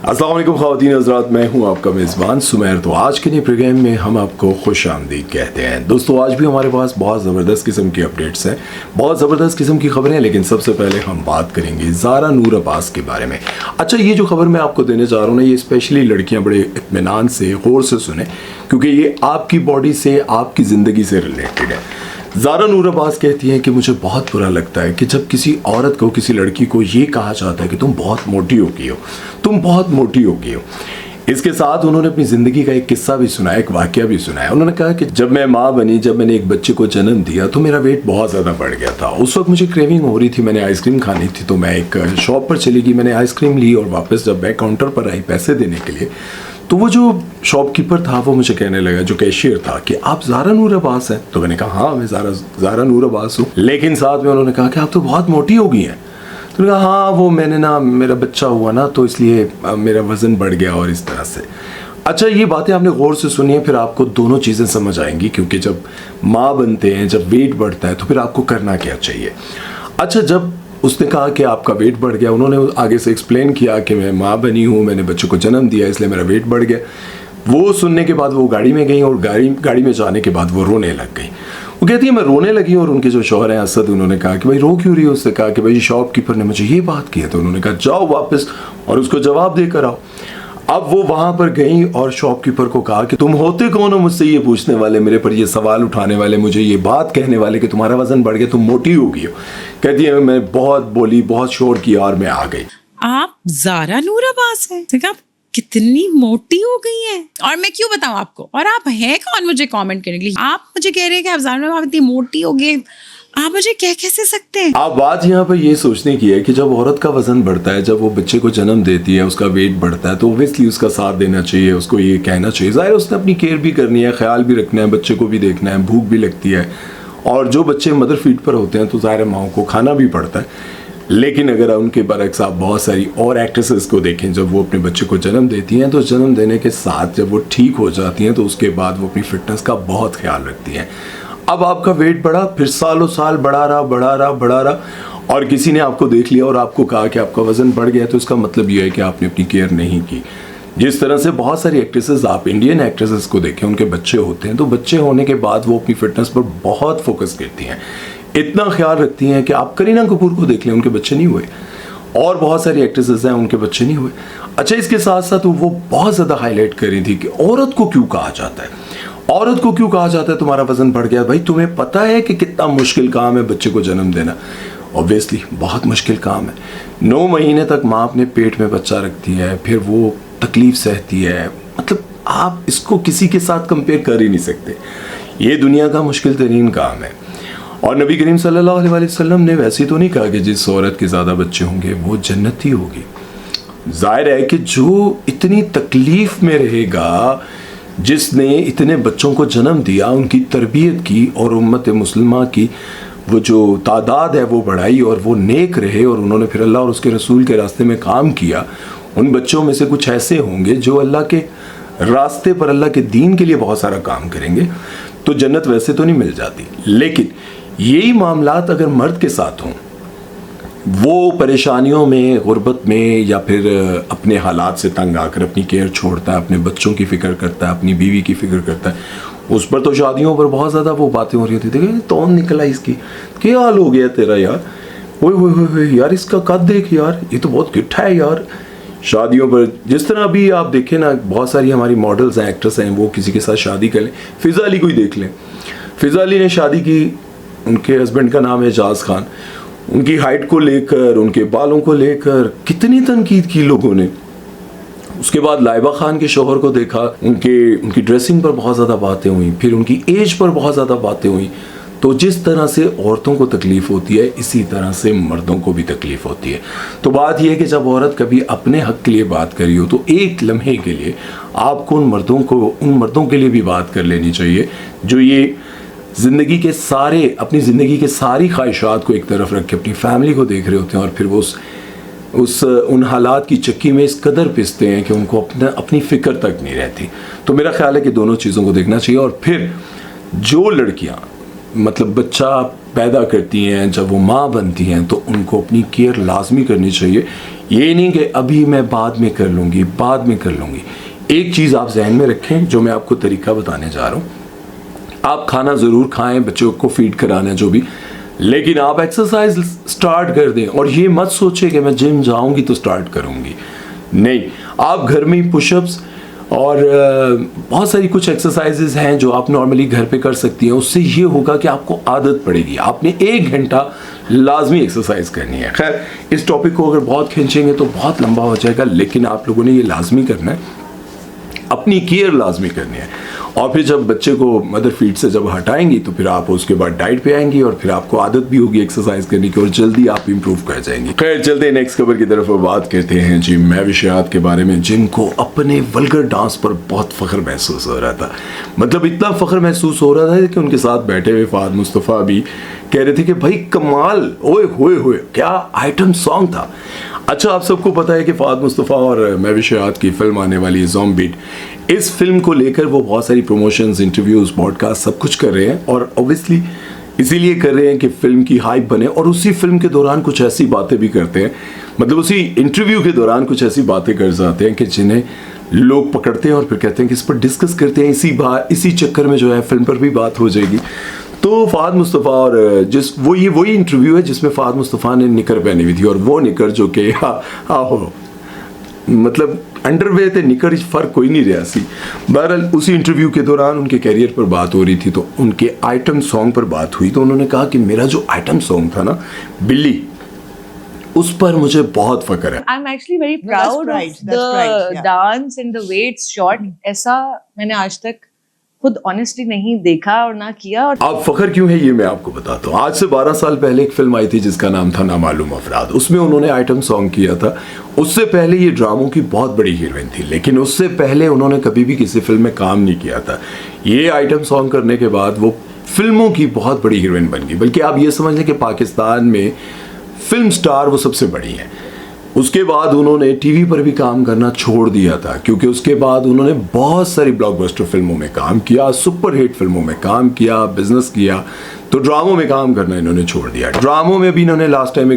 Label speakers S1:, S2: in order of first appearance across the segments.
S1: अस्सलाम वालेकुम ख़वातीन हज़रात, मैं हूं आपका मेज़बान सुमैर। तो आज के नए प्रोग्राम में हम आपको खुश आमदीद कहते हैं। दोस्तों, आज भी हमारे पास बहुत ज़बरदस्त किस्म की अपडेट्स हैं, बहुत ज़बरदस्त किस्म की खबरें हैं। लेकिन सबसे पहले हम बात करेंगे ज़ारा नूर अब्बास के बारे में। अच्छा, ये जो खबर मैं आपको देने जा रहा हूँ ना, ये स्पेशली लड़कियाँ बड़े इत्मीनान से गौर से सुने, क्योंकि ये आपकी बॉडी से, आपकी ज़िंदगी से रिलेटेड है। ज़ारा नूर अब्बास कहती हैं कि मुझे बहुत बुरा लगता है कि जब किसी औरत को, किसी लड़की को ये कहा जाता है कि तुम बहुत मोटी हो गई हो, तुम बहुत मोटी हो गई हो। इसके साथ उन्होंने अपनी ज़िंदगी का एक किस्सा भी सुनाया, एक वाकया भी सुनाया। उन्होंने कहा कि जब मैं माँ बनी, जब मैंने एक बच्चे को जन्म दिया तो मेरा वेट बहुत ज़्यादा बढ़ गया था। उस वक्त मुझे क्रेविंग हो रही थी, मैंने आइसक्रीम खानी थी। तो मैं एक शॉप पर चली गई, मैंने आइसक्रीम ली और वापस जब मैं काउंटर पर आई पैसे देने के लिए, तो वो जो शॉपकीपर था वो मुझे कहने लगा, जो कैशियर था, कि आप ज़ारा नूर अब्बास हैं। तो मैंने कहा हाँ, मैं ज़ारा नूर अब्बास हूँ। लेकिन साथ में उन्होंने कहा कि आप तो बहुत मोटी हो गई हैं। तो मैंने कहा हाँ, वो मैंने ना, मेरा बच्चा हुआ ना, तो इसलिए मेरा वज़न बढ़ गया और इस तरह से। अच्छा, ये बातें आपने गौर से सुनी है, फिर आपको दोनों चीज़ें समझ आएंगी। क्योंकि जब माँ बनते हैं, जब वेट बढ़ता है, तो फिर आपको करना क्या चाहिए। अच्छा, जब उसने कहा कि आपका वेट बढ़ गया, उन्होंने आगे से एक्सप्लेन किया कि मैं माँ बनी हूँ, मैंने बच्चे को जन्म दिया, इसलिए मेरा वेट बढ़ गया। वो सुनने के बाद वो गाड़ी में गई और गाड़ी में जाने के बाद वो रोने लग गई। वो कहती है मैं रोने लगी और उनके जो शौहर हैं असद, उन्होंने कहा कि भाई रो क्यों रही हो। उससे कहा कि भाई शॉपकीपर ने मुझे ये बात की है। तो उन्होंने कहा जाओ वापस और उसको जवाब देकर आओ। अब वो वहां पर गई और शॉपकीपर को कहा कि तुम होते कौन हो मुझसे ये पूछने वाले, मेरे पर ये सवाल उठाने वाले, मुझे ये बात कहने वाले कि तुम्हारा वजन बढ़ गया, तुम मोटी हो गई हो। कहती है मैं बहुत बोली, बहुत शोर किया और मैं आ गई।
S2: आप ज़ारा नूर अब्बास हैं? देखा आप कितनी मोटी हो गई हैं। और मैं क्यों बताऊं आपको, और आप हैं कौन मुझे कमेंट करने के लिए। आप मुझे कह रहे हैं कि आप ज़ारा नूर अब्बास इतनी मोटी हो गई, आप मुझे क्या कैसे सकते हैं।
S1: आप बात यहाँ पर ये सोचने की है कि जब औरत का वजन बढ़ता है, जब वो बच्चे को जन्म देती है, उसका वेट बढ़ता है, तो ओब्वियसली उसका साथ देना चाहिए, उसको ये कहना चाहिए। ज़ाहिर उसने अपनी केयर भी करनी है, ख्याल भी रखना है, बच्चे को भी देखना है, भूख भी लगती है। और जो बच्चे मदर फीड पर होते हैं तो ज़ाहिर माओं को खाना भी पड़ता है। लेकिन अगर उनके बरक्स आप बहुत सारी और एक्ट्रेसेस को देखें, जब वो अपने बच्चे को जन्म देती हैं तो जन्म देने के साथ जब वो ठीक हो जाती हैं तो उसके बाद वो अपनी फिटनेस का बहुत ख्याल रखती हैं। अब आपका वेट बढ़ा, फिर सालों साल बढ़ा रहा और किसी ने आपको देख लिया और आपको कहा कि आपका वजन बढ़ गया, तो इसका मतलब ये है कि आपने अपनी केयर नहीं की। जिस तरह से बहुत सारी एक्ट्रेसेस, आप इंडियन एक्ट्रेसेस को देखें, उनके बच्चे होते हैं तो बच्चे होने के बाद वो अपनी फिटनेस पर बहुत फोकस करती हैं, इतना ख्याल रखती हैं कि आप करीना कपूर को देख लें, उनके बच्चे नहीं हुए। और बहुत सारी एक्ट्रेसेस हैं, उनके बच्चे नहीं हुए। अच्छा, इसके साथ साथ वो बहुत ज़्यादा हाईलाइट कर रही थी कि औरत को क्यों कहा जाता है, औरत को क्यों कहा जाता है तुम्हारा वजन बढ़ गया। भाई तुम्हें पता है कि कितना मुश्किल काम है बच्चे को जन्म देना। ऑब्वियसली बहुत मुश्किल काम है। 9 महीने तक माँ अपने पेट में बच्चा रखती है, फिर वो तकलीफ सहती है। मतलब आप इसको किसी के साथ कंपेयर कर ही नहीं सकते। ये दुनिया का मुश्किल तरीन काम है। और नबी करीम सल्लल्लाहु अलैहि वसल्लम ने वैसे तो नहीं कहा कि जिस औरत के ज़्यादा बच्चे होंगे वो जन्नती होगी। जाहिर है कि जो इतनी तकलीफ में रहेगा, जिसने इतने बच्चों को जन्म दिया, उनकी तरबियत की और उम्मत मुस्लिमा की वो जो तादाद है वो बढ़ाई और वो नेक रहे और उन्होंने फिर अल्लाह और उसके रसूल के रास्ते में काम किया, उन बच्चों में से कुछ ऐसे होंगे जो अल्लाह के रास्ते पर, अल्लाह के दीन के लिए बहुत सारा काम करेंगे, तो जन्नत वैसे तो नहीं मिल जाती। लेकिन यही मामलात अगर मर्द के साथ हों, वो परेशानियों में, गुर्बत में, या फिर अपने हालात से तंग आकर अपनी केयर छोड़ता है, अपने बच्चों की फ़िक्र करता है, अपनी बीवी की फ़िक्र करता है, उस पर तो शादियों पर बहुत ज़्यादा वो बातें हो रही होती थी। तौन निकला इसकी, क्या हाल हो गया तेरा यार, ओए यार इसका कद देख यार, ये तो बहुत गिट्ठा है यार। शादियों पर जिस तरह अभी आप देखें ना, बहुत सारी हमारी मॉडल्स हैं, एक्ट्रेस हैं, वो किसी के साथ शादी कर लें। फ़िज़ा अली को ही देख लें। फ़िज़ा अली ने शादी की, उनके हस्बैंड का नाम है एजाज खान। उनकी हाइट को लेकर, उनके बालों को लेकर कितनी तनकीद की लोगों ने। उसके बाद लाइबा खान के शौहर को देखा, उनकी ड्रेसिंग पर बहुत ज़्यादा बातें हुई, फिर उनकी एज पर बहुत ज़्यादा बातें हुई। तो जिस तरह से औरतों को तकलीफ़ होती है, इसी तरह से मर्दों को भी तकलीफ़ होती है। तो बात यह है कि जब औरत कभी अपने हक़ के लिए बात करी हो, तो एक लम्हे के लिए आपको उन मर्दों के लिए भी बात कर लेनी चाहिए जो ये ज़िंदगी के सारे, अपनी ज़िंदगी के सारी ख्वाहिशात को एक तरफ रख के अपनी फैमिली को देख रहे होते हैं और फिर वो उन हालात की चक्की में इस कदर पिसते हैं कि उनको अपनी फ़िक्र तक नहीं रहती। तो मेरा ख्याल है कि दोनों चीज़ों को देखना चाहिए। और फिर जो लड़कियां, मतलब पैदा करती हैं, जब वो माँ बनती हैं, तो उनको अपनी केयर लाजमी करनी चाहिए। ये नहीं कि अभी मैं बाद में कर लूँगी, बाद में कर लूँगी। एक चीज़ आप जहन में रखें, जो मैं आपको तरीका बताने जा रहा हूँ। आप खाना ज़रूर खाएं, बच्चों को फीड कराना जो भी, लेकिन आप एक्सरसाइज स्टार्ट कर दें। और ये मत सोचें कि मैं जिम जाऊंगी तो स्टार्ट करूंगी, नहीं। आप घर में ही पुशअप्स और बहुत सारी कुछ एक्सरसाइजेज हैं जो आप नॉर्मली घर पे कर सकती हैं। उससे ये होगा कि आपको आदत पड़ेगी। आपने 1 घंटा लाजमी एक्सरसाइज करनी है। खैर, इस टॉपिक को अगर बहुत खींचेंगे तो बहुत लंबा हो जाएगा, लेकिन आप लोगों ने ये लाजमी करना है, अपनी केयर लाजमी करनी है। और फिर जब बच्चे को मदर फीड से जब हटाएंगी तो फिर आप उसके बाद डाइट पे आएंगी और फिर आपको आदत भी होगी एक्सरसाइज करने की और जल्दी आप इंप्रूव कर जाएंगे। खैर, चलते हैं नेक्स्ट खबर की तरफ और बात करते हैं जिम मैविशियात के बारे में, जिनको अपने वल्गर डांस पर बहुत फख्र महसूस हो रहा था। मतलब इतना फख्र महसूस हो रहा था कि उनके साथ बैठे हुए फाद मुस्तफ़ा भी कह रहे थे कि भाई कमाल, ओए होए क्या आइटम सॉन्ग था। अच्छा, आप सबको पता है कि फाद मुस्तफ़ा और मैविशियात की फिल्म आने वाली है ज़ॉम्बीट। इस फिल्म को लेकर वो बहुत सारी प्रमोशंस, इंटरव्यूज़, पॉडकास्ट सब कुछ कर रहे हैं और ऑब्वियसली इसीलिए कर रहे हैं कि फिल्म की हाइप बने। और उसी फिल्म के दौरान कुछ ऐसी बातें भी करते हैं, मतलब उसी इंटरव्यू के दौरान कुछ ऐसी बातें कर जाते हैं कि जिन्हें लोग पकड़ते हैं और फिर कहते हैं कि इस पर डिस्कस करते हैं। इसी चक्कर में जो है फिल्म पर भी बात हो जाएगी। तो फाद मुस्तफ़ा और वही इंटरव्यू है जिसमें फाद मुस्तफ़ा ने निकर पहनी हुई थी, और वो निकर जो कि हो मतलब अंडरवेयर थे, निकर फ़र्क कोई नहीं रहा सी। बहरहाल उसी इंटरव्यू के दौरान उनके कैरियर पर बात हो रही थी, तो उनके आइटम सॉन्ग पर बात हुई। तो उन्होंने कहा कि मेरा जो आइटम सॉन्ग था ना, बिल्ली, उस पर मुझे बहुत फख्र है।
S3: I'm actually very proud of the dance and the way it's shot. ऐसा मैंने आज तक खुद ऑनेस्टली नहीं देखा और ना किया। और
S1: आप फख्र क्यों है ये मैं आपको बताता हूँ। आज से 12 साल पहले एक फिल्म आई थी जिसका नाम था नामालूम अफराद। उसमें उन्होंने आइटम सॉन्ग किया था। उससे पहले ये ड्रामों की बहुत बड़ी हीरोइन थी, लेकिन उससे पहले उन्होंने कभी भी किसी फिल्म में काम नहीं किया था। ये आइटम सॉन्ग करने के बाद वो फिल्मों की बहुत बड़ी हीरोइन बन गई। बल्कि आप ये समझ लें कि पाकिस्तान में फिल्म स्टार वो सबसे बड़ी हैं। उसके बाद उन्होंने टीवी पर भी काम करना छोड़ दिया था, क्योंकि उसके बाद उन्होंने बहुत सारी ब्लॉकबस्टर फिल्मों में काम किया, सुपरहिट फिल्मों में काम किया, बिजनेस किया। तो ड्रामों में काम करना इन्होंने छोड़ दिया। ड्रामों में भी इन्होंने लास्ट टाइम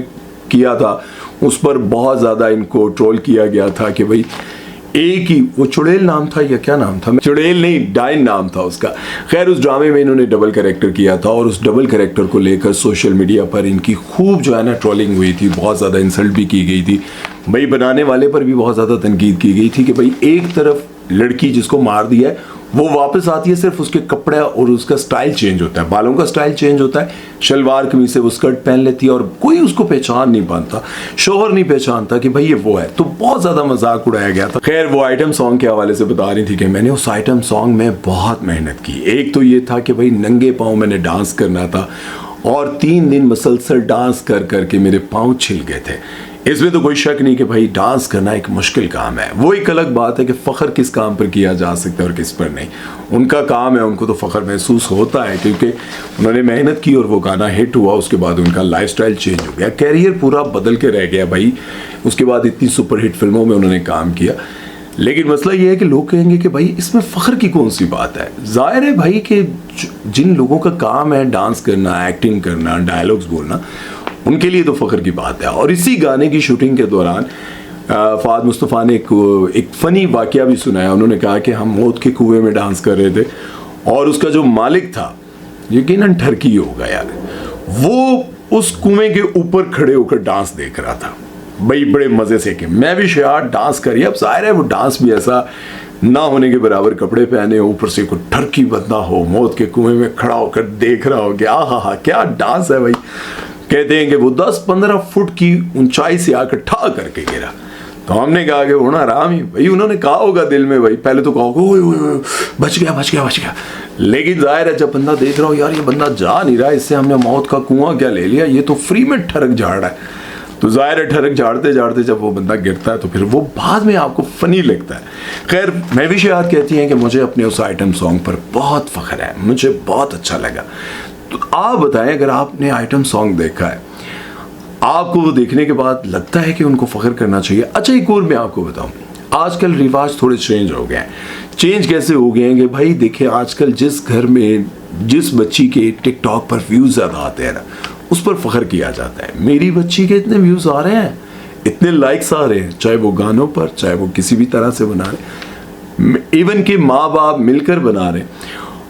S1: किया था, उस पर बहुत ज़्यादा इनको ट्रोल किया गया था कि भाई एक ही, वो चुड़ैल नाम था या क्या नाम था, चुड़ैल नहीं, डाइन नाम था उसका। खैर, उस ड्रामे में इन्होंने डबल कैरेक्टर किया था और उस डबल कैरेक्टर को लेकर सोशल मीडिया पर इनकी खूब जो है ना ट्रोलिंग हुई थी, बहुत ज़्यादा इंसल्ट भी की गई थी। भाई बनाने वाले पर भी बहुत ज़्यादा तनकीद की गई थी कि भाई एक तरफ लड़की जिसको मार दिया है वो वापस आती है, सिर्फ उसके कपड़े और उसका स्टाइल चेंज होता है, बालों का स्टाइल चेंज होता है, शलवार कमीज से वो स्कर्ट पहन लेती है और कोई उसको पहचान नहीं पाता, शोहर नहीं पहचानता कि भाई ये वो है। तो बहुत ज़्यादा मजाक उड़ाया गया था। खैर, वो आइटम सॉन्ग के हवाले से बता रही थी कि मैंने उस आइटम सॉन्ग में बहुत मेहनत की। एक तो ये था कि भाई नंगे पाँव मैंने डांस करना था और 3 दिन मुसलसल डांस कर करके मेरे पाँव छिल गए थे। इसमें तो कोई शक नहीं कि भाई डांस करना एक मुश्किल काम है। वो एक अलग बात है कि फ़ख्र किस काम पर किया जा सकता है और किस पर नहीं। उनका काम है, उनको तो फ़ख्र महसूस होता है क्योंकि उन्होंने मेहनत की और वो गाना हिट हुआ। उसके बाद उनका लाइफस्टाइल चेंज हो गया, कैरियर पूरा बदल के रह गया भाई। उसके बाद इतनी सुपरहिट फिल्मों में उन्होंने काम किया। लेकिन मसला ये है कि लोग कहेंगे कि भाई इसमें फ़ख्र की कौन सी बात है। ज़ाहिर है भाई कि जिन लोगों का काम है डांस करना, एक्टिंग करना, डायलॉग्स बोलना, उनके लिए तो फ़ख्र की बात है। और इसी गाने की शूटिंग के दौरान फाद मुस्तफ़ा ने एक फ़नी वाक़या भी सुनाया। उन्होंने कहा कि हम मौत के कुएं में डांस कर रहे थे और उसका जो मालिक था, यकीनन ठरकी होगा यार, वो उस कुएं के ऊपर खड़े होकर डांस देख रहा था। भाई बड़े मज़े से कि मैं भी शायद डांस करिए। अब ज़ाहिर है वो डांस भी ऐसा ना होने के बराबर कपड़े पहने, ऊपर से कोई ठरकी बंदा हो, मौत के कुएं में खड़ा होकर देख रहा हो कि आहा क्या डांस है भाई। कहते हैं कि वो 10-15 फुट की ऊंचाई से आकर ठा करके गिरा। तो हमने कहा कि होना आराम ही भाई। उन्होंने कहा होगा दिल में भाई, पहले तो कहा होगा बच गया। लेकिन जाहिर है जब बंदा देख रहा हो यार ये बंदा जा नहीं रहा, इससे हमने मौत का कुआं क्या ले लिया, ये तो फ्री में ठरक झाड़ रहा है। तो जाहिर है ठरक झाड़ते झाड़ते जब वो बंदा गिरता है तो फिर वो बाद में आपको फनी लगता है। खैर, मैविशियात कहती हैं कि मुझे अपने उस आइटम सॉन्ग पर बहुत फ़ख्र है, मुझे बहुत अच्छा लगा। तो आप बताएं, अगर आपने आइटम सॉन्ग देखा है, आपको वो देखने के बाद लगता है कि उनको फ़ख्र करना चाहिए। अच्छा, एक और मैं आपको बताऊं, आजकल रिवाज थोड़े चेंज हो गए हैं। चेंज कैसे हो गए हैं कि भाई देखिए, आजकल जिस घर में जिस बच्ची के टिकटॉक पर व्यूज़ ज़्यादा आते हैं ना, उस पर फख्र किया जाता है। मेरी बच्ची के इतने व्यूज़ आ रहे हैं, इतने लाइक्स आ रहे हैं, चाहे वो गानों पर, चाहे वो किसी भी तरह से बना रहे, इवन के माँ बाप मिलकर बना रहे,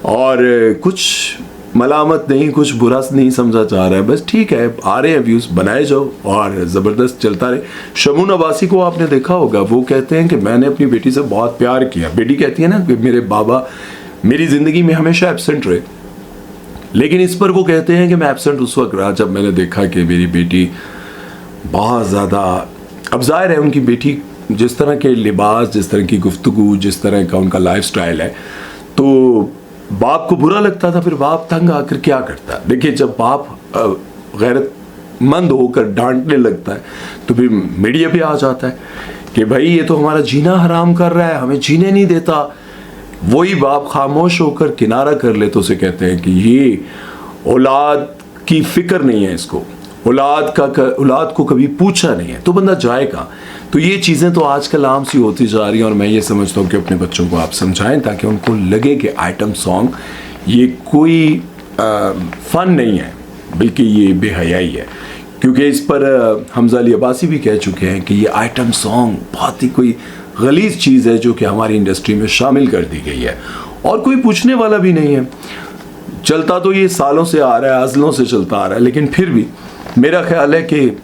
S1: और कुछ मलामत नहीं, कुछ बुरा नहीं समझा जा रहा है, बस ठीक है आ रहे हैं व्यूज़, बनाए जाओ और ज़बरदस्त चलता रहे। शमून अब्बासी को आपने देखा होगा, वो कहते हैं कि मैंने अपनी बेटी से बहुत प्यार किया। बेटी कहती है ना कि मेरे बाबा मेरी ज़िंदगी में हमेशा एब्सेंट रहे, लेकिन इस पर वो कहते हैं कि मैं एब्सेंट उस वक्त रहा जब मैंने देखा कि मेरी बेटी बहुत ज़्यादा, अब जाहिर है उनकी बेटी जिस तरह के लिबास, जिस तरह की गुफ्तगू, जिस तरह का उनका लाइफस्टाइल है, तो बाप को बुरा लगता था। फिर बाप तंग आकर क्या करता है, देखिए जब बाप गैरतमंद होकर डांटने लगता है तो फिर मीडिया पे आ जाता है कि भाई ये तो हमारा जीना हराम कर रहा है, हमें जीने नहीं देता। वही बाप खामोश होकर किनारा कर ले तो उसे कहते हैं कि ये औलाद की फिक्र नहीं है, इसको औलाद को कभी पूछा नहीं है, तो बंदा जाएगा। तो ये चीज़ें तो आजकल आम सी होती जा रही हैं, और मैं ये समझता हूँ कि अपने बच्चों को आप समझाएं ताकि उनको लगे कि आइटम सॉन्ग ये कोई फ़न नहीं है, बल्कि ये बेहयाई है। क्योंकि इस पर हमजा अली अब्बासी भी कह चुके हैं कि ये आइटम सॉन्ग बहुत ही कोई गलीज़ चीज़ है जो कि हमारी इंडस्ट्री में शामिल कर दी गई है, और कोई पूछने वाला भी नहीं है। चलता तो ये सालों से आ रहा है, अज़लों से चलता आ रहा है, लेकिन फिर भी मेरा ख्याल है कि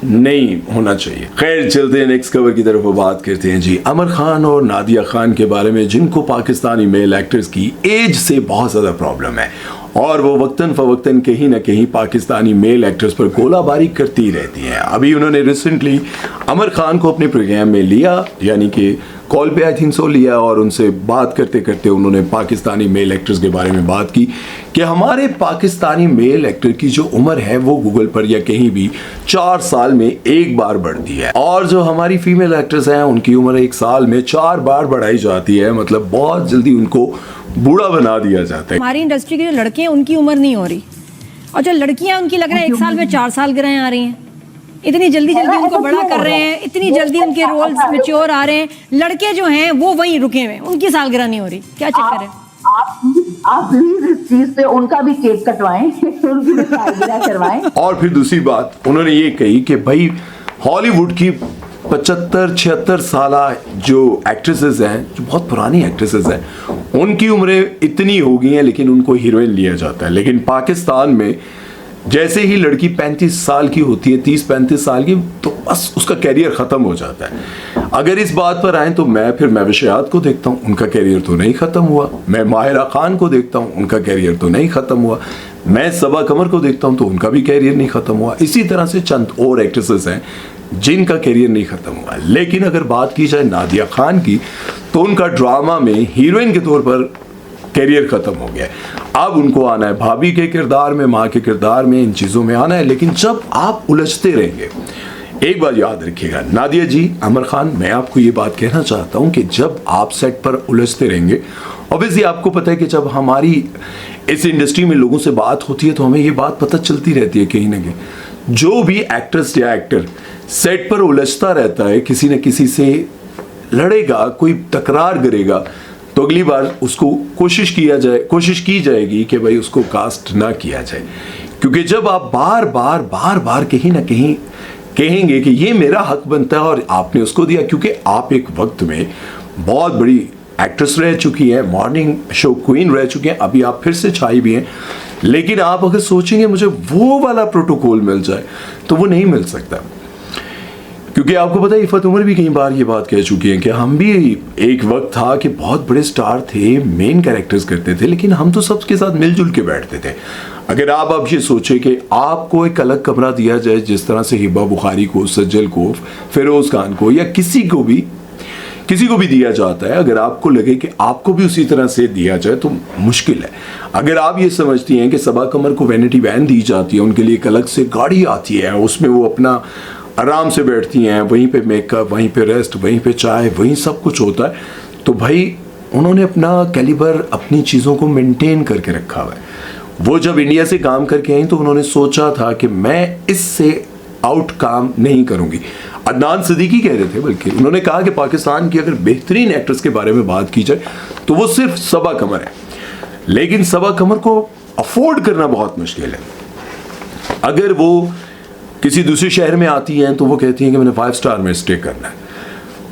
S1: नहीं होना चाहिए। खैर चलते हैं नेक्स्ट खबर की तरफ, बात करते हैं जी आमिर खान और नादिया खान के बारे में, जिनको पाकिस्तानी मेल एक्टर्स की एज से बहुत ज़्यादा प्रॉब्लम है, और वो वक्तन फ़वक्तन कहीं ना कहीं पाकिस्तानी मेल एक्टर्स पर गोलाबारी करती रहती हैं। अभी उन्होंने रिसेंटली आमिर खान को अपने प्रोग्राम में लिया, यानी कि कॉल पे आई थिंक सो लिया, और उनसे बात करते करते उन्होंने पाकिस्तानी मेल एक्टर्स के बारे में बात की कि हमारे पाकिस्तानी मेल एक्टर की जो उम्र है वो गूगल पर या कहीं भी 4 साल में एक बार बढ़ती है, और जो हमारी फीमेल एक्टर्स हैं उनकी उम्र 1 साल में 4 बार बढ़ाई जाती है। मतलब बहुत जल्दी उनको बूढ़ा बना दिया जाता है।
S4: हमारी इंडस्ट्री के जो लड़के हैं उनकी उम्र नहीं हो रही, और जो लड़कियां उनकी लग रहा है 1 साल में 4 साल गिराएं आ रही हैं। इतनी जल्दी जल्दी उनको बड़ा कर रहे हैं, इतनी जल्दी उनके रोल्स मैच्योर आ रहे हैं। लड़के जो हैं वो वहीं रुके हुए, उनकी सालगिरह नहीं हो रही। क्या चक्कर है?
S5: आप प्लीज इस चीज पे उनका भी केक कटवाएं, उनकी भी सालगिरह करवाएं।
S1: और फिर दूसरी बात उन्होंने ये कही कि भाई हॉलीवुड की 75-76 साल जो एक्ट्रेसेस हैं, जो बहुत पुरानी एक्ट्रेसेस हैं, उनकी उम्रें इतनी हो गई हैं, लेकिन उनको हीरोइन लिया जाता है। लेकिन पाकिस्तान में जैसे ही लड़की 35 साल की होती है, 30-35 साल की, तो बस उसका कैरियर ख़त्म हो जाता है। अगर इस बात पर आए तो मैं महविशात को देखता हूँ, उनका कैरियर तो नहीं ख़त्म हुआ। मैं माहिरा खान को देखता हूँ, उनका कैरियर तो नहीं ख़त्म हुआ। मैं सबा कमर को देखता हूँ तो उनका भी कैरियर नहीं ख़त्म हुआ। इसी तरह से चंद और एक्ट्रेसेस हैं जिनका कैरियर नहीं ख़त्म हुआ। लेकिन अगर बात की जाए नादिया खान की, तो उनका ड्रामा में हीरोइन के तौर पर कैरियर ख़त्म हो गया है। अब उनको आना है भाभी के किरदार में, माँ के किरदार में, इन चीज़ों में आना है। लेकिन जब आप उलझते रहेंगे, एक बात याद रखिएगा नादिया जी, आमिर खान, मैं आपको ये बात कहना चाहता हूँ कि जब आप सेट पर उलझते रहेंगे, ऑब्वियसली आपको पता है कि जब हमारी इस इंडस्ट्री में लोगों से बात होती है तो हमें ये बात पता चलती रहती है कहीं ना कहीं, जो भी एक्ट्रेस या एक्टर सेट पर उलझता रहता है, किसी न किसी से लड़ेगा, कोई तकरार करेगा, तो अगली बार उसको कोशिश की जाएगी कि भाई उसको कास्ट ना किया जाए। क्योंकि जब आप बार बार कहीं ना कहीं कहेंगे कि ये मेरा हक बनता है और आपने उसको दिया, क्योंकि आप एक वक्त में बहुत बड़ी एक्ट्रेस रह चुकी हैं, मॉर्निंग शो क्वीन रह चुकी हैं, अभी आप फिर से छाई भी हैं, लेकिन आप अगर सोचेंगे मुझे वो वाला प्रोटोकॉल मिल जाए तो वो नहीं मिल सकता। क्योंकि आपको पता है इफ़त उमर भी कई बार ये बात कह चुकी हैं कि हम भी एक वक्त था कि बहुत बड़े स्टार थे, मेन कैरेक्टर्स करते थे, लेकिन हम तो सबके साथ मिलजुल के बैठते थे। अगर आप अब ये सोचें कि आपको एक अलग कमरा दिया जाए, जिस तरह से हिबा बुखारी को, सज्जल को, फिरोज़ खान को या किसी को भी दिया जाता है, अगर आपको लगे कि आपको भी उसी तरह से दिया जाए तो मुश्किल है। अगर आप ये समझती हैं कि सबा कमर को वैनिटी वैन दी जाती है, उनके लिए एक अलग से गाड़ी आती है, उसमें वो अपना आराम से बैठती हैं, वहीं पे मेकअप, वहीं पे रेस्ट, वहीं पे चाय, वहीं सब कुछ होता है, तो भाई उन्होंने अपना कैलिबर, अपनी चीज़ों को मेंटेन करके रखा हुआ है। वो जब इंडिया से काम करके आई तो उन्होंने सोचा था कि मैं इससे आउट काम नहीं करूँगी। अदनान सिद्दीकी कह रहे थे, बल्कि उन्होंने कहा कि पाकिस्तान की अगर बेहतरीन एक्ट्रेस के बारे में बात की जाए तो वो सिर्फ सबा कमर है। लेकिन सबा कमर को अफोर्ड करना बहुत मुश्किल है। अगर वो किसी दूसरे शहर में आती हैं तो वो कहती हैं कि मैंने 5 स्टार में स्टे करना है,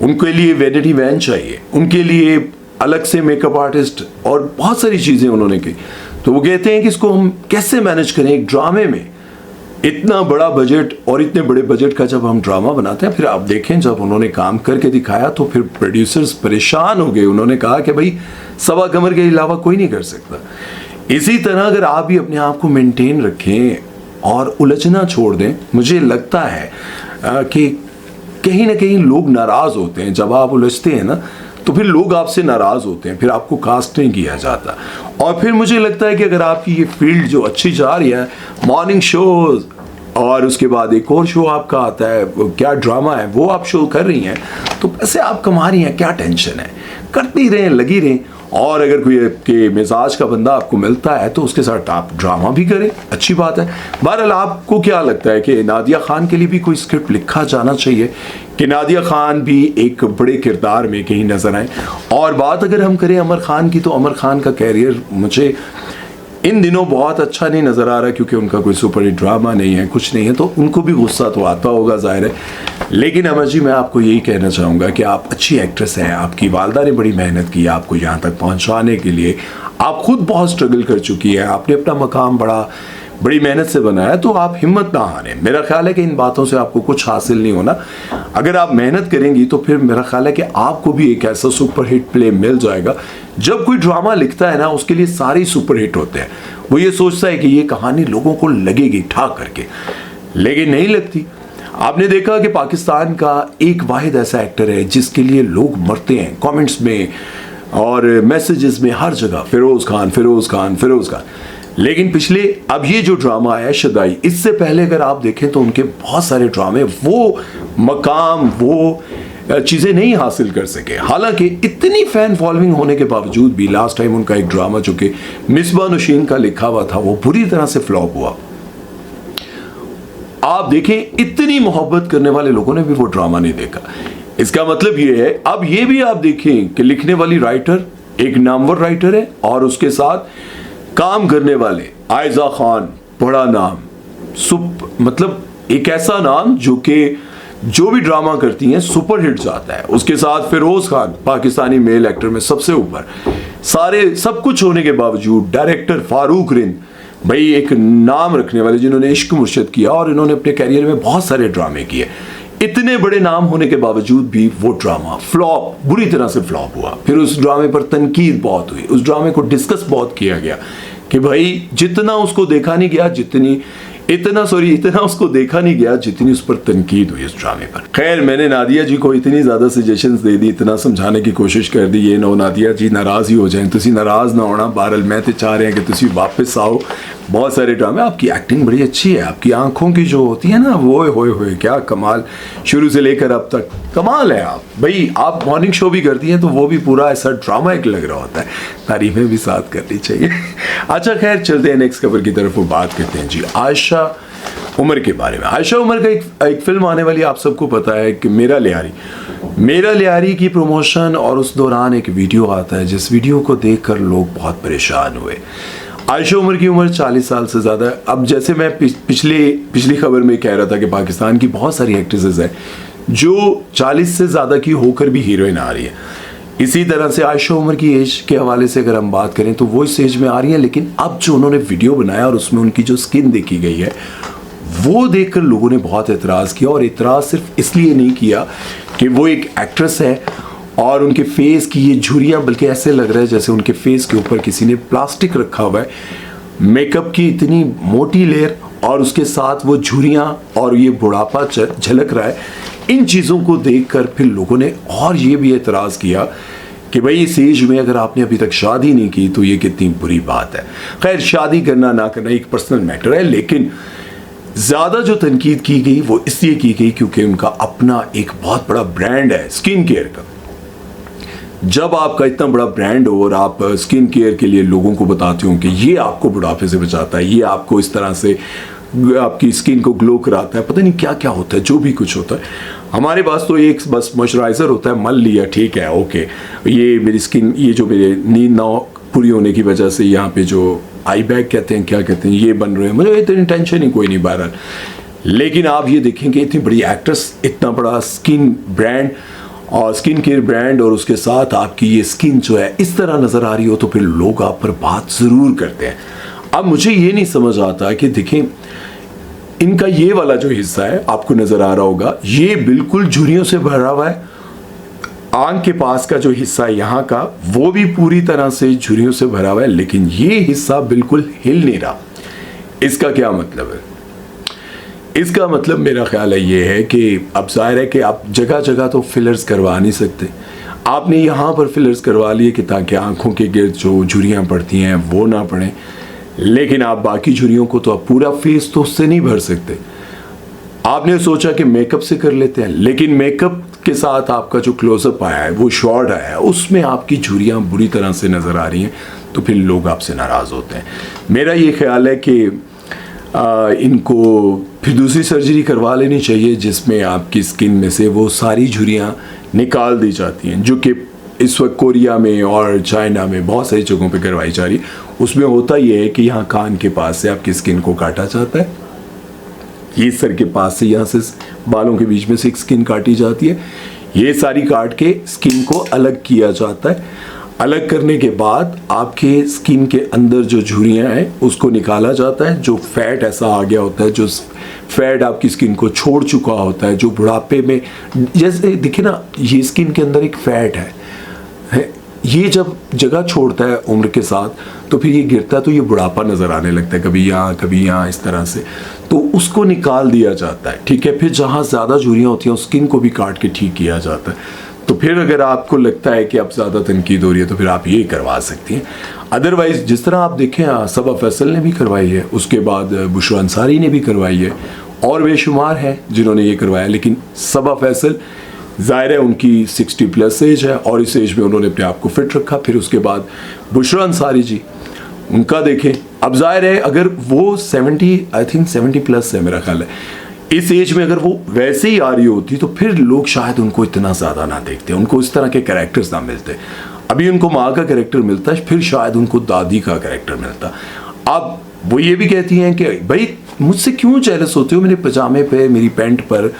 S1: उनके लिए वैनिटी वैन चाहिए, उनके लिए अलग से मेकअप आर्टिस्ट और बहुत सारी चीज़ें उन्होंने की। तो वो कहते हैं कि इसको हम कैसे मैनेज करें एक ड्रामे में, इतना बड़ा बजट, और इतने बड़े बजट का जब हम ड्रामा बनाते हैं। फिर आप देखें जब उन्होंने काम करके दिखाया तो फिर प्रोड्यूसर्स परेशान हो गए, उन्होंने कहा कि भाई सबा कमर के अलावा कोई नहीं कर सकता। इसी तरह अगर आप भी अपने आप को मेंटेन रखें और उलझना छोड़ दें, मुझे लगता है कि कहीं ना कहीं लोग नाराज़ होते हैं जब आप उलझते हैं ना, तो फिर लोग आपसे नाराज़ होते हैं, फिर आपको कास्ट नहीं किया जाता। और फिर मुझे लगता है कि अगर आपकी ये फील्ड जो अच्छी जा रही है, मॉर्निंग शोज और उसके बाद एक और शो आपका आता है, क्या ड्रामा है वो आप शो कर रही हैं, तो पैसे आप कमा रही हैं, क्या टेंशन है, करती रहें, लगी रहें। और अगर कोई के मिजाज का बंदा आपको मिलता है तो उसके साथ आप ड्रामा भी करें, अच्छी बात है। बहरहाल आपको क्या लगता है कि नादिया खान के लिए भी कोई स्क्रिप्ट लिखा जाना चाहिए कि नादिया खान भी एक बड़े किरदार में कहीं नजर आए? और बात अगर हम करें अमर खान की, तो अमर खान का कैरियर मुझे इन दिनों बहुत अच्छा नहीं नज़र आ रहा, क्योंकि उनका कोई सुपर हिट ड्रामा नहीं है, कुछ नहीं है, तो उनको भी गुस्सा तो आता होगा, जाहिर है। लेकिन अमर जी, मैं आपको यही कहना चाहूँगा कि आप अच्छी एक्ट्रेस हैं, आपकी वालदा ने बड़ी मेहनत की आपको यहाँ तक पहुँचाने के लिए, आप खुद बहुत स्ट्रगल कर चुकी हैं, आपने अपना मकाम बड़ी मेहनत से बनाया, तो आप हिम्मत ना हारें। मेरा ख्याल है कि इन बातों से आपको कुछ हासिल नहीं होना। अगर आप मेहनत करेंगी तो फिर मेरा ख्याल है कि आपको भी एक ऐसा सुपर हिट प्ले मिल जाएगा। जब कोई ड्रामा लिखता है ना, उसके लिए सारे सुपर हिट होते हैं। वो ये सोचता है कि ये कहानी लोगों को लगेगी ठाक करके, लेकिन नहीं लगती। आपने देखा कि पाकिस्तान का एक वाहिद ऐसा एक्टर है जिसके लिए लोग मरते हैं कमेंट्स में और मैसेजेस में, हर जगह फिरोज खान, फिरोज खान, फिरोज खान। लेकिन पिछले अब ये जो ड्रामा है शदाई, इससे पहले अगर आप देखें तो उनके बहुत सारे ड्रामे वो मकाम, वो चीज़ें नहीं हासिल कर सके। हालांकि इतनी फैन फॉलोइंग होने के बावजूद भी लास्ट टाइम उनका एक ड्रामा जो कि मिसबा नौशीन का लिखा हुआ था, वो बुरी तरह से फ्लॉप हुआ। आप देखें, इतनी मोहब्बत करने वाले लोगों ने भी वो ड्रामा नहीं देखा। इसका मतलब ये है, अब ये भी आप देखें कि लिखने वाली राइटर एक नामवर राइटर है और उसके साथ काम करने वाले आयजा खान, बड़ा नाम, मतलब एक ऐसा नाम जो कि जो भी ड्रामा करती हैं सुपर हिट जाता है। उसके साथ फिरोज खान, पाकिस्तानी मेल एक्टर में सबसे ऊपर, सारे सब कुछ होने के बावजूद डायरेक्टर फारूक रिंद, भाई एक नाम रखने वाले जिन्होंने इश्क मुर्शद किया और इन्होंने अपने कैरियर में बहुत सारे ड्रामे किए। इतने बड़े नाम होने के बावजूद भी वो ड्रामा फ्लॉप, बुरी तरह से फ्लॉप हुआ। फिर उस ड्रामे पर तनकीद बहुत हुई, उस ड्रामे को डिस्कस बहुत किया गया कि भाई जितना उसको देखा नहीं गया, इतना उसको देखा नहीं गया जितनी उस पर तनकीद हुई उस ड्रामे पर। खैर, मैंने नादिया जी को इतनी ज़्यादा सजेशंस दे दी, इतना समझाने की कोशिश कर दी, ये नो नादिया जी नाराज़ ही हो जाएं, तुसी नाराज़ ना होना। बहरहाल मैं तो चाह रहे हैं कि तुसी वापस आओ। बहुत सारे ड्रामे, आपकी एक्टिंग बड़ी अच्छी है, आपकी आंखों की जो होती है ना, वो होए क्या कमाल, शुरू से लेकर अब तक कमाल है आप। भाई आप मॉर्निंग शो भी करती हैं तो वो भी पूरा ऐसा ड्रामा एक लग रहा होता है, तारीफें भी साथ करनी चाहिए। अच्छा खैर, चलते हैं नेक्स्ट खबर की तरफ, वो बात करते हैं जी आयशा उमर के बारे में। आयशा उमर का एक फिल्म आने वाली, आप सबको पता है कि मेरा लियारी की प्रमोशन, और उस दौरान एक वीडियो आता है जिस वीडियो को देखकर लोग बहुत परेशान हुए। आयशा उमर की उम्र 40 साल से ज़्यादा। अब जैसे मैं पिछली खबर में कह रहा था कि पाकिस्तान की बहुत सारी एक्ट्रेसेस हैं जो 40 से ज़्यादा की होकर भी हीरोइन आ रही है, इसी तरह से आयशा उमर की एज के हवाले से अगर हम बात करें तो वो इस एज में आ रही है। लेकिन अब जो उन्होंने वीडियो बनाया और उसमें उनकी जो स्किन देखी गई है, वो देखकर लोगों ने बहुत एतराज़ किया। और एतराज़ सिर्फ इसलिए नहीं किया कि वो एक एक्ट्रेस है और उनके फेस की ये झुर्रियाँ, बल्कि ऐसे लग रहा है जैसे उनके फेस के ऊपर किसी ने प्लास्टिक रखा हुआ है, मेकअप की इतनी मोटी लेयर और उसके साथ वो झुर्रियाँ और ये बुढ़ापा झलक रहा है। इन चीज़ों को देखकर फिर लोगों ने और ये भी एतराज़ किया कि भाई इस एज में अगर आपने अभी तक शादी नहीं की तो ये कितनी बुरी बात है। खैर, शादी करना ना करना एक पर्सनल मैटर है, लेकिन ज़्यादा जो तनकीद की गई वो इसलिए की गई क्योंकि उनका अपना एक बहुत बड़ा ब्रांड है स्किन केयर का। जब आपका इतना बड़ा ब्रांड हो और आप स्किन केयर के लिए लोगों को बताते हो कि ये आपको बुढ़ापे से बचाता है, ये आपको इस तरह से आपकी स्किन को ग्लो कराता है, पता नहीं क्या क्या होता है, जो भी कुछ होता है। हमारे पास तो एक बस मॉइस्चराइज़र होता है, मल लिया, ठीक है, ओके, ये मेरी स्किन, ये जो मेरे नींद ना पूरी होने की वजह से यहाँ पे जो आई बैग कहते हैं, क्या कहते हैं, ये बन रहे हैं। मुझे इतनी टेंशन ही कोई नहीं बहरहाल। लेकिन आप ये देखेंगे इतनी बड़ी एक्ट्रेस, इतना बड़ा स्किन ब्रांड और स्किन केयर ब्रांड, और उसके साथ आपकी ये स्किन जो है इस तरह नज़र आ रही हो, तो फिर लोग आप पर बात ज़रूर करते हैं। अब मुझे ये नहीं समझ आता कि देखें, इनका ये वाला जो हिस्सा है आपको नज़र आ रहा होगा, ये बिल्कुल झुर्रियों से भरा हुआ है। आंख के पास का जो हिस्सा है यहाँ का, वो भी पूरी तरह से झुर्रियों से भरा हुआ है, लेकिन ये हिस्सा बिल्कुल हिल नहीं रहा। इसका क्या मतलब है? इसका मतलब मेरा ख्याल है ये है कि अब जाहिर है कि आप जगह जगह तो फिलर्स करवा नहीं सकते। आपने यहाँ पर फिलर्स करवा लिए कि ताकि आंखों के गिर्द जो झुर्रियाँ पड़ती हैं वो ना पड़ें, लेकिन आप बाकी झुर्रियों को तो आप पूरा फेस तो उससे नहीं भर सकते। आपने सोचा कि मेकअप से कर लेते हैं, लेकिन मेकअप के साथ आपका जो क्लोजअप आया है, वो शॉट आया है, उसमें आपकी झुर्रियाँ बुरी तरह से नज़र आ रही हैं, तो फिर लोग आपसे नाराज़ होते हैं। मेरा ये ख्याल है कि इनको फिर दूसरी सर्जरी करवा लेनी चाहिए, जिसमें आपकी स्किन में से वो सारी झुर्रियाँ निकाल दी जाती हैं, जो कि इस वक्त कोरिया में और चाइना में बहुत सारी जगहों पे करवाई जा रही है। उसमें होता ये है कि यहाँ कान के पास से आपकी स्किन को काटा जाता है, ये सर के पास से, यहाँ से बालों के बीच में से एक स्किन काटी जाती है, ये सारी काट के स्किन को अलग किया जाता है। अलग करने के बाद आपके स्किन के अंदर जो झुर्रियाँ हैं उसको निकाला जाता है। जो फैट ऐसा आ गया होता है, जो फैट आपकी स्किन को छोड़ चुका होता है, जो बुढ़ापे में, जैसे दिखे ना, ये स्किन के अंदर एक फैट है, ये जब जगह छोड़ता है उम्र के साथ, तो फिर ये गिरता है, तो ये बुढ़ापा नज़र आने लगता है, कभी यहाँ इस तरह से, तो उसको निकाल दिया जाता है। ठीक है, फिर जहाँ ज़्यादा झुर्रियाँ होती हैं उस स्किन को भी काट के ठीक किया जाता है। तो फिर अगर आपको लगता है कि अब ज़्यादा तनकीद हो रही है तो फिर आप ये करवा सकती हैं। अदरवाइज़ जिस तरह आप देखें, सबा फैसल ने भी करवाई है, उसके बाद बुशरा अंसारी ने भी करवाई है, और बेशुमार हैं जिन्होंने ये करवाया, लेकिन सबा फैसल ज़ाहिर है उनकी 60+ एज है, और इस एज में उन्होंने अपने आप को फिट रखा। फिर उसके बाद बुशरा अंसारी जी, उनका देखें, अब ज़ाहिर है अगर वो 70+ है मेरा ख्याल है, इस एज में अगर वो वैसे ही आ रही होती तो फिर लोग शायद उनको इतना ज़्यादा ना देखते, उनको इस तरह के कैरेक्टर्स ना मिलते। अभी उनको माँ का कैरेक्टर मिलता है, फिर शायद उनको दादी का कैरेक्टर मिलता। अब वो ये भी कहती हैं कि भाई मुझसे क्यों जेलस होते हो, मेरे पजामे पे, मेरी पैंट पर,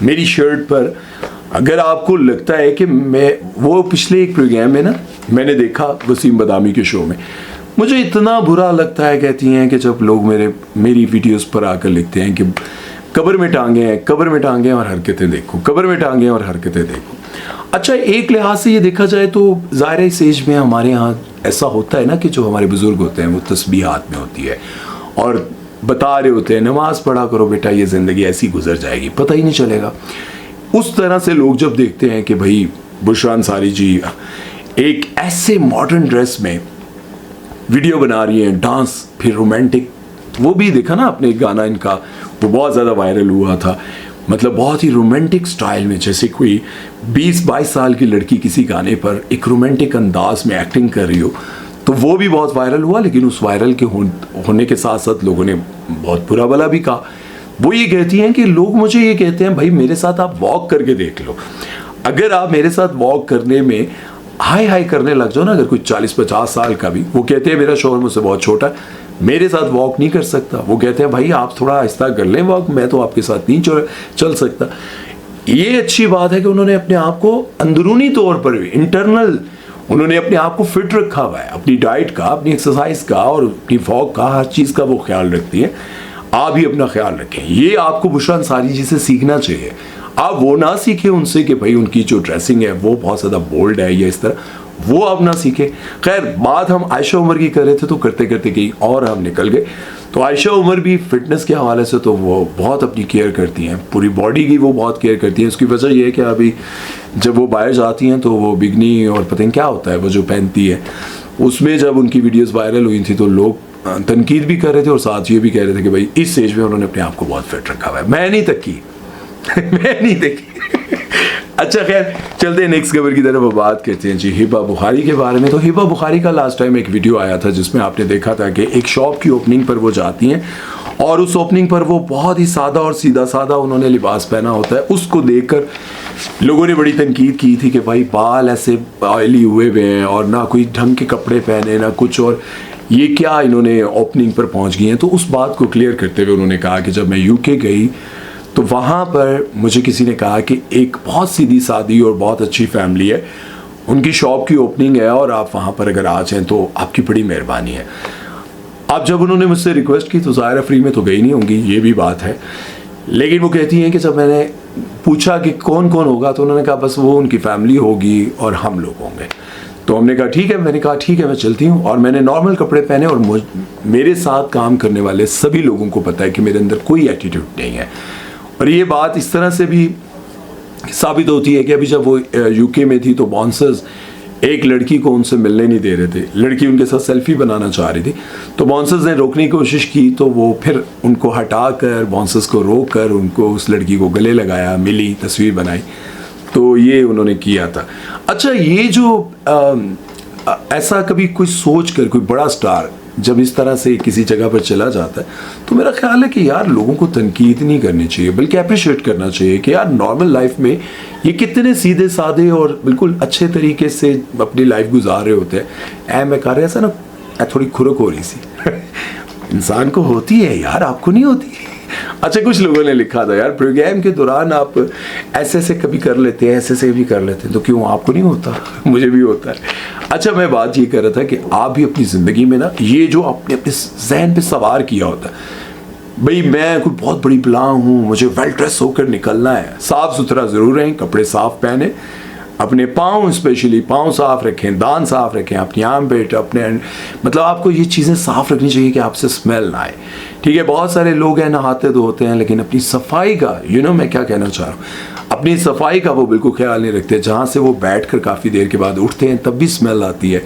S1: मेरी शर्ट पर। अगर आपको लगता है कि वो पिछले एक प्रोग्राम में ना मैंने देखा वसीम बदामी के शो में, मुझे इतना बुरा लगता है, कहती हैं कि जब लोग मेरी वीडियोस पर आकर लिखते हैं कि कब्र में टांगे हैं, कब्र में टांगे हैं और हरकतें देखो, कब्र में टांगे हैं और हरकतें देखो। अच्छा, एक लिहाज से ये देखा जाए तो ज़ाहिर है इस एज में हमारे यहाँ ऐसा होता है ना कि जो हमारे बुज़ुर्ग होते हैं वो तस्बीह हाथ में होती है और बता रहे होते हैं नमाज पढ़ा करो बेटा, ये ज़िंदगी ऐसी गुजर जाएगी, पता ही नहीं चलेगा। उस तरह से लोग जब देखते हैं कि भाई बुशरा अंसारी जी एक ऐसे मॉडर्न ड्रेस में वीडियो बना रही हैं, डांस, फिर रोमांटिक, वो भी देखा ना आपने गाना इनका, वो बहुत ज़्यादा वायरल हुआ था, मतलब बहुत ही रोमांटिक स्टाइल में, जैसे कोई 20-22 साल की लड़की किसी गाने पर एक रोमांटिक अंदाज में एक्टिंग कर रही हो, तो वो भी बहुत वायरल हुआ। लेकिन उस वायरल के होने के साथ साथ लोगों ने बहुत बुरा भला भी कहा। वो ये कहती हैं कि लोग मुझे ये कहते हैं भाई मेरे साथ आप वॉक करके देख लो, अगर आप मेरे साथ वॉक करने में हाई हाई करने लग जाओ ना, अगर कोई 40-50 साल का भी, वो कहते हैं मेरा शोहर मुझसे बहुत छोटा है, मेरे साथ वॉक नहीं कर सकता। वो कहते हैं भाई आप थोड़ा आहिस्ता कर लें वॉक, मैं तो आपके साथ नहीं चल सकता। ये अच्छी बात है कि उन्होंने अपने आप को अंदरूनी तौर पर भी, इंटरनल, उन्होंने अपने आप को फिट रखा हुआ है, अपनी डाइट का, अपनी एक्सरसाइज का और अपनी वॉक का, हर चीज़ का वो ख्याल रखती है। आप भी अपना ख्याल रखें, ये आपको बुशरा अंसारी जी से सीखना चाहिए। आप वो ना सीखें उनसे कि भाई उनकी जो ड्रेसिंग है वो बहुत ज़्यादा बोल्ड है या इस तरह, वो आप ना सीखें। खैर, बात हम आयशा उमर की कर रहे थे तो करते करते कहीं और हम निकल गए। तो आयशा उमर भी फिटनेस के हवाले से तो वो बहुत अपनी केयर करती हैं, पूरी बॉडी की वो बहुत केयर करती हैं। उसकी वजह ये है कि अभी जब वो बाहर जाती हैं तो वो बिगनी और पता नहीं क्या होता है वो जो पहनती है, उसमें जब उनकी वीडियोस वायरल हुई थी तो लोग तनकीद भी कर रहे थे और साथ ये भी कह रहे थे कि भाई इस एज में उन्होंने अपने आप को बहुत फिट रखा हुआ है। मैं नहीं तकी मैं नहीं देखी। अच्छा, खैर चलते हैं नेक्स्ट खबर की तरफ। बात करते हैं जी हिबा बुखारी के बारे में। तो हिबा बुखारी का लास्ट टाइम एक वीडियो आया था जिसमें आपने देखा था कि एक शॉप की ओपनिंग पर वो जाती हैं और उस ओपनिंग पर वो बहुत ही सादा और सीधा सादा उन्होंने लिबास पहना होता है। उसको देखकर लोगों ने बड़ी तनकीद की थी कि भाई बाल ऐसे ऑयली हुए हुए हैं और ना कोई ढंग के कपड़े पहने ना कुछ, और ये क्या इन्होंने ओपनिंग पर पहुंच गई हैं। तो उस बात को क्लियर करते हुए उन्होंने कहा कि जब मैं यूके गई तो वहाँ पर मुझे किसी ने कहा कि एक बहुत सीधी सादी और बहुत अच्छी फैमिली है, उनकी शॉप की ओपनिंग है और आप वहाँ पर अगर आ जाएँ तो आपकी बड़ी मेहरबानी है। अब जब उन्होंने मुझसे रिक्वेस्ट की तो ज़ाहिर फ्री में तो गई नहीं होंगी, ये भी बात है। लेकिन वो कहती हैं कि जब मैंने पूछा कि कौन कौन होगा तो उन्होंने कहा बस वो उनकी फैमिली होगी और हम लोग होंगे। तो हमने कहा ठीक है, मैंने कहा ठीक है मैं चलती हूँ, और मैंने नॉर्मल कपड़े पहने और मेरे साथ काम करने वाले सभी लोगों को पता है कि मेरे अंदर कोई एटीट्यूड नहीं है। और ये बात इस तरह से भी साबित होती है कि अभी जब वो यूके में थी तो बाउंसर्स एक लड़की को उनसे मिलने नहीं दे रहे थे, लड़की उनके साथ सेल्फी बनाना चाह रही थी, तो बाउंसर्स ने रोकने की कोशिश की, तो वो फिर उनको हटाकर बाउंसर्स को रोक कर उनको उस लड़की को गले लगाया, मिली, तस्वीर बनाई, तो ये उन्होंने किया था। अच्छा, ये जो ऐसा कभी कोई सोच कर कोई बड़ा स्टार जब इस तरह से किसी जगह पर चला जाता है तो मेरा ख्याल है कि यार लोगों को तनकीद नहीं करनी चाहिए बल्कि अप्रिशिएट करना चाहिए कि यार नॉर्मल लाइफ में ये कितने सीधे साधे और बिल्कुल अच्छे तरीके से अपनी लाइफ गुजार रहे होते हैं। मैं कह रहा ऐसा ना थोड़ी खुरक हो रही सी इंसान को होती है यार, आपको नहीं होती। अच्छा, कुछ लोगों ने लिखा था यार प्रोग्राम के दौरान आप ऐसे ऐसे कभी कर लेते हैं, ऐसे ऐसे भी कर लेते हैं, तो क्यों आपको नहीं होता? मुझे भी होता है। अच्छा, मैं बात ये कर रहा था कि आप भी अपनी ज़िंदगी में ना ये जो आपने अपने जहन पे सवार किया होता है, भाई मैं कोई बहुत बड़ी बला हूँ, मुझे वेल ड्रेस होकर निकलना है, साफ़ सुथरा ज़रूर रहें, कपड़े साफ़ पहने, अपने पाँव स्पेशली पाँव साफ़ रखें, दांत साफ़ रखें, अपनी आर्मपिट, अपने मतलब आपको ये चीज़ें साफ़ रखनी चाहिए कि आपसे स्मेल ना आए। ठीक है, बहुत सारे लोग हैं नहाते धोते हैं लेकिन अपनी सफाई का मैं क्या कहना चाह रहा हूँ, अपनी सफाई का वो बिल्कुल ख्याल नहीं रखते। जहाँ से वो बैठकर काफ़ी देर के बाद उठते हैं तब भी स्मेल आती है,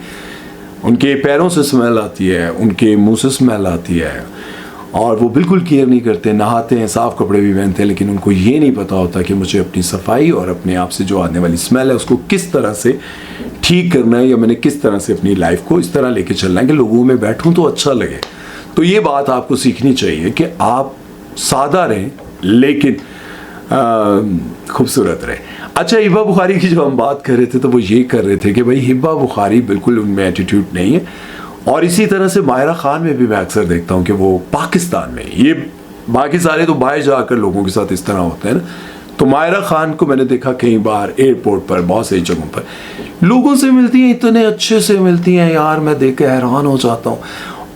S1: उनके पैरों से स्मेल आती है, उनके मुँह से स्मेल आती है, और वो बिल्कुल केयर नहीं करते, नहाते हैं, साफ़ कपड़े भी पहनते हैं, लेकिन उनको ये नहीं पता होता कि मुझे अपनी सफाई और अपने आप से जो आने वाली स्मेल है उसको किस तरह से ठीक करना है, या मैंने किस तरह से अपनी लाइफ को इस तरह लेके चलना है कि लोगों में बैठूं तो अच्छा लगे। तो ये बात आपको सीखनी चाहिए कि आप सादा रहें लेकिन खूबसूरत रहे। अच्छा, हिब्बा बुखारी की जो हम बात कर रहे थे तो वो ये कर रहे थे कि भाई हिब्बा बुखारी बिल्कुल उनमें एटीट्यूड नहीं है, और इसी तरह से माहिरा खान में भी मैं अक्सर देखता हूँ कि वो पाकिस्तान में, ये बाकी सारे तो बाहर जाकर लोगों के साथ इस तरह होते हैं ना, तो माहिरा खान को मैंने देखा कई बार एयरपोर्ट पर बहुत सही जगहों पर लोगों से मिलती हैं, इतने अच्छे से मिलती हैं यार, मैं देख के हैरान हो जाता हूँ।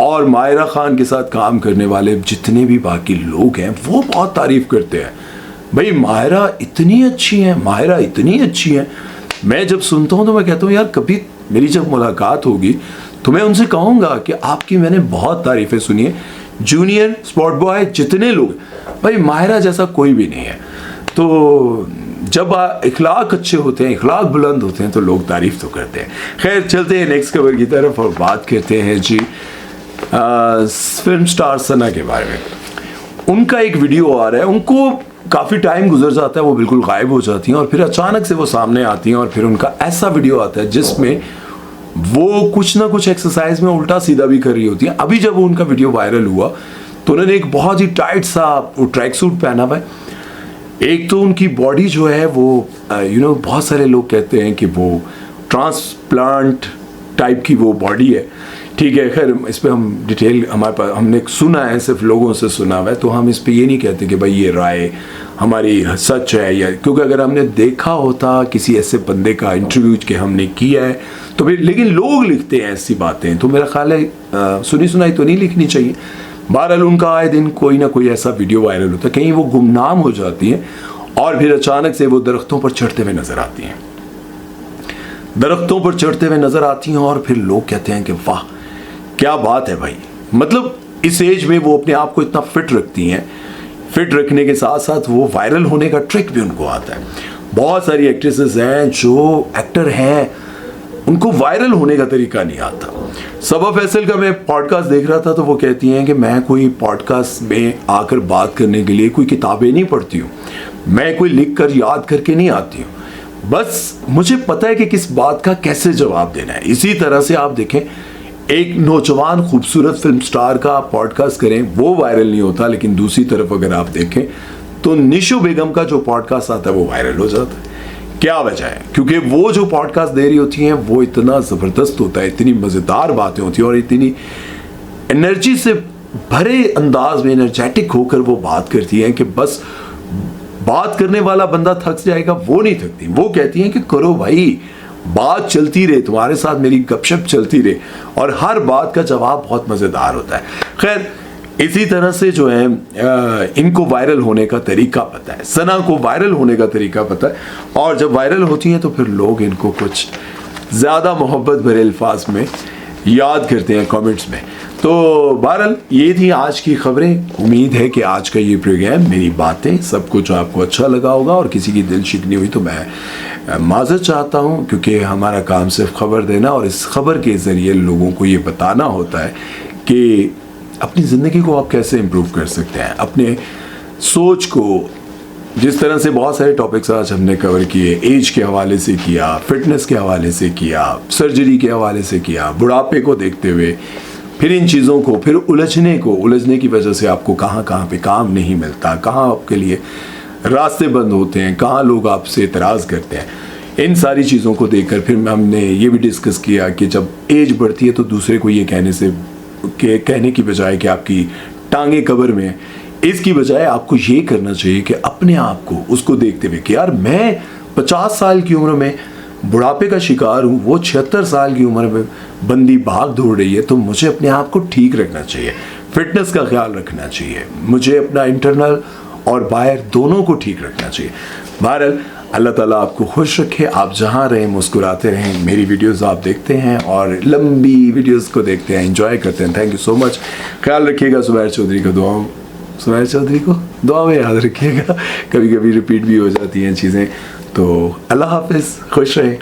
S1: और माहिरा खान के साथ काम करने वाले जितने भी बाकी लोग हैं वो बहुत तारीफ़ करते हैं, भाई माहिरा इतनी अच्छी हैं, माहिरा इतनी अच्छी हैं। मैं जब सुनता हूँ तो मैं कहता हूँ यार कभी मेरी जब मुलाकात होगी तो मैं उनसे कहूँगा कि आपकी मैंने बहुत तारीफ़ें सुनी है, जूनियर स्पॉट बॉय जितने लोग, भाई माहिरा जैसा कोई भी नहीं है। तो जब इखलाक अच्छे होते हैं, इखलाक बुलंद होते हैं तो लोग तारीफ़ तो करते हैं। खैर, चलते हैं नेक्स्ट खबर की तरफ और बात करते हैं जी फिल्म स्टार सना के बारे में। उनका एक वीडियो आ रहा है, उनको काफ़ी टाइम गुजर जाता है, वो बिल्कुल गायब हो जाती हैं और फिर अचानक से वो सामने आती हैं और फिर उनका ऐसा वीडियो आता है जिसमें वो कुछ ना कुछ एक्सरसाइज में उल्टा सीधा भी कर रही होती है। अभी जब उनका वीडियो वायरल हुआ तो उन्होंने एक बहुत ही टाइट सा वो ट्रैक सूट पहना हुआ है। एक तो उनकी बॉडी जो है वो बहुत सारे लोग कहते हैं कि वो ट्रांसप्लांट टाइप की वो बॉडी है, ठीक है। खैर, इस पर हम डिटेल हमारे पास हमने सुना है, सिर्फ लोगों से सुना हुआ है, तो हम इस पर ये नहीं कहते कि भाई ये राय हमारी सच है, या क्योंकि अगर हमने देखा होता किसी ऐसे बंदे का इंटरव्यू के हमने किया है तो फिर, लेकिन लोग लिखते हैं ऐसी बातें, तो मेरा ख्याल है सुनी सुनाई तो नहीं लिखनी चाहिए। बहरहाल उनका आए दिन कोई ना कोई ऐसा वीडियो वायरल होता है, कहीं वो गुमनाम हो जाती हैं और फिर अचानक से वो दरख्तों पर चढ़ते हुए नजर आती हैं, दरख्तों पर चढ़ते हुए नजर आती हैं और फिर लोग कहते हैं कि वाह क्या बात है भाई। मतलब इस एज में वो अपने आप को इतना फिट रखती हैं, फिट रखने के साथ साथ वो वायरल होने का ट्रिक भी उनको आता है। बहुत सारी एक्ट्रेसेस हैं जो एक्टर हैं उनको वायरल होने का तरीका नहीं आता। सबा फैसल का मैं पॉडकास्ट देख रहा था तो वो कहती हैं कि मैं कोई पॉडकास्ट में आकर बात करने के लिए कोई किताबें नहीं पढ़ती हूँ, मैं कोई लिख कर याद करके नहीं आती हूँ, बस मुझे पता है कि किस बात का कैसे जवाब देना है। इसी तरह से आप देखें, एक नौजवान खूबसूरत फिल्म स्टार का आप पॉडकास्ट करें वो वायरल नहीं होता, लेकिन दूसरी तरफ अगर आप देखें तो निशो बेगम का जो पॉडकास्ट आता है वो वायरल हो जाता है। क्या वजह है? क्योंकि वो जो पॉडकास्ट दे रही होती हैं वो इतना ज़बरदस्त होता है, इतनी मज़ेदार बातें होती हैं और इतनी एनर्जी से भरे अंदाज में एनर्जेटिक होकर वो बात करती हैं कि बस बात करने वाला बंदा थक जाएगा, वो नहीं थकती। वो कहती हैं कि करो भाई, बात चलती रहे, तुम्हारे साथ मेरी गपशप चलती रहे, और हर बात का जवाब बहुत मज़ेदार होता है। खैर, इसी तरह से जो है इनको वायरल होने का तरीका पता है, सना को वायरल होने का तरीका पता है, और जब वायरल होती हैं तो फिर लोग इनको कुछ ज़्यादा मोहब्बत भरे अल्फाज में याद करते हैं कमेंट्स में। तो बहरहाल ये थी आज की खबरें। उम्मीद है कि आज का ये प्रोग्राम, मेरी बातें, सब कुछ आपको अच्छा लगा होगा, और किसी की दिल शिकनी हुई तो मैं माज़रत चाहता हूँ, क्योंकि हमारा काम सिर्फ खबर देना और इस खबर के ज़रिए लोगों को ये बताना होता है कि अपनी ज़िंदगी को आप कैसे इम्प्रूव कर सकते हैं, अपने सोच को। जिस तरह से बहुत सारे टॉपिक्स आज हमने कवर किए, एज के हवाले से किया, फिटनेस के हवाले से किया, सर्जरी के हवाले से किया, बुढ़ापे को देखते हुए, फिर इन चीज़ों को, फिर उलझने की वजह से आपको कहाँ पे काम नहीं मिलता, कहाँ आपके लिए रास्ते बंद होते हैं, कहाँ लोग आपसे एतराज़ करते हैं, इन सारी चीज़ों को देखकर फिर हमने ये भी डिस्कस किया कि जब एज बढ़ती है तो दूसरे को ये कहने की बजाय कि आपकी टांगे कब्र में, इसकी बजाय आपको ये करना चाहिए कि अपने आप को उसको देखते हुए कि यार मैं 50 साल की उम्र में बुढ़ापे का शिकार हूँ, वो 76 साल की उम्र में बंदी भाग दौड़ रही है, तो मुझे अपने आप को ठीक रखना चाहिए, फिटनेस का ख्याल रखना चाहिए, मुझे अपना इंटरनल और बाहर दोनों को ठीक रखना चाहिए। बहरहाल अल्लाह ताला आपको खुश रखे, आप जहाँ रहें मुस्कुराते रहें। मेरी वीडियोस आप देखते हैं और लंबी वीडियोस को देखते हैं, एंजॉय करते हैं। Thank you so much. ख्याल रखिएगा। सुबैर चौधरी को दुआ में याद रखिएगा, कभी कभी रिपीट भी हो जाती हैं चीज़ें। तो अल्लाह हाफिज़, खुश रहें।